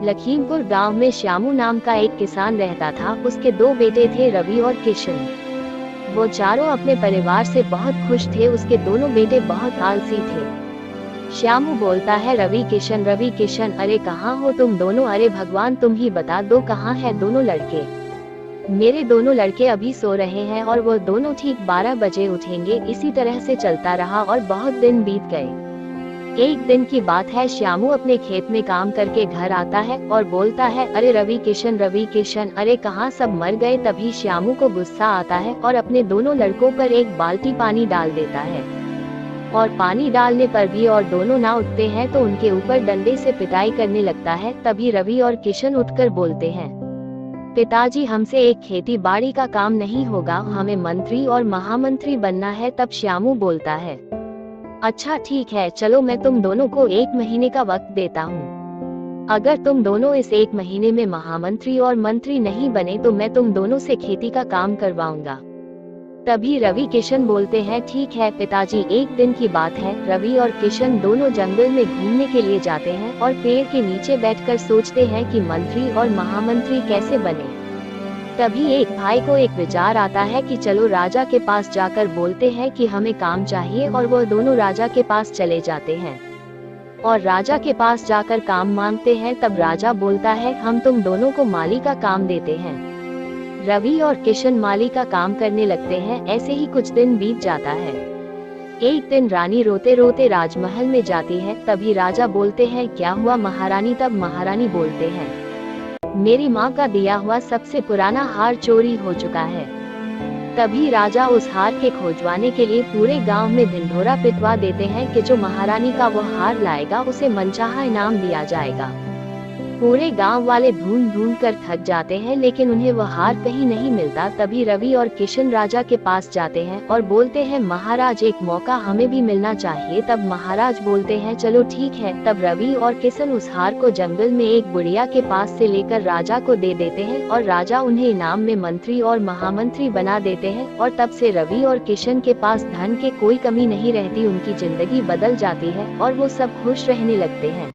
लखीमपुर गांव में श्यामू नाम का एक किसान रहता था। उसके दो बेटे थे, रवि और किशन। वो चारों अपने परिवार से बहुत खुश थे। उसके दोनों बेटे बहुत आलसी थे। श्यामू बोलता है, रवि किशन, अरे कहाँ हो तुम दोनों? अरे भगवान तुम ही बता दो कहाँ है दोनों लड़के। मेरे दोनों लड़के अभी सो रहे हैं और वो दोनों ठीक 12 बजे उठेंगे। इसी तरह से चलता रहा और बहुत दिन बीत गए। एक दिन की बात है, श्यामू अपने खेत में काम करके घर आता है और बोलता है, अरे रवि किशन, अरे कहाँ सब मर गए। तभी श्यामू को गुस्सा आता है और अपने दोनों लड़कों पर एक बाल्टी पानी डाल देता है। और पानी डालने पर भी और दोनों ना उठते हैं तो उनके ऊपर डंडे से पिटाई करने लगता है। तभी रवि और किशन उठकर बोलते हैं, पिताजी हमसे एक खेती बाड़ी का काम नहीं होगा, हमें मंत्री और महामंत्री बनना है। तब श्यामू बोलता है, अच्छा ठीक है, चलो मैं तुम दोनों को 1 महीने का वक्त देता हूँ। अगर तुम दोनों इस 1 महीने में महामंत्री और मंत्री नहीं बने तो मैं तुम दोनों से खेती का काम करवाऊंगा। तभी रवि किशन बोलते हैं, ठीक है पिताजी। एक दिन की बात है, रवि और किशन दोनों जंगल में घूमने के लिए जाते हैं और पेड़ के नीचे बैठकर सोचते हैं कि मंत्री और महामंत्री कैसे बने। तभी एक भाई को एक विचार आता है कि चलो राजा के पास जाकर बोलते हैं कि हमें काम चाहिए। और वो दोनों राजा के पास चले जाते हैं और राजा के पास जाकर काम मांगते हैं। तब राजा बोलता है, हम तुम दोनों को माली का काम देते हैं। रवि और किशन माली का काम करने लगते हैं। ऐसे ही कुछ दिन बीत जाता है। एक दिन रानी रोते रोते राजमहल में जाती है। तभी राजा बोलते हैं, क्या हुआ महारानी? तब महारानी बोलते हैं, मेरी माँ का दिया हुआ सबसे पुराना हार चोरी हो चुका है। तभी राजा उस हार के खोजवाने के लिए पूरे गांव में ढिंढोरा पिटवा देते हैं कि जो महारानी का वो हार लाएगा उसे मनचाहा इनाम दिया जाएगा। पूरे गांव वाले ढूंढ ढूंढ कर थक जाते हैं लेकिन उन्हें वह हार कहीं नहीं मिलता। तभी रवि और किशन राजा के पास जाते हैं और बोलते हैं, महाराज एक मौका हमें भी मिलना चाहिए। तब महाराज बोलते हैं, चलो ठीक है। तब रवि और किशन उस हार को जंगल में एक बुढ़िया के पास से लेकर राजा को दे देते हैं और राजा उन्हें इनाम में मंत्री और महामंत्री बना देते हैं। और तब से रवि और किशन के पास धन के कोई कमी नहीं रहती। उनकी जिंदगी बदल जाती है और वो सब खुश रहने लगते हैं।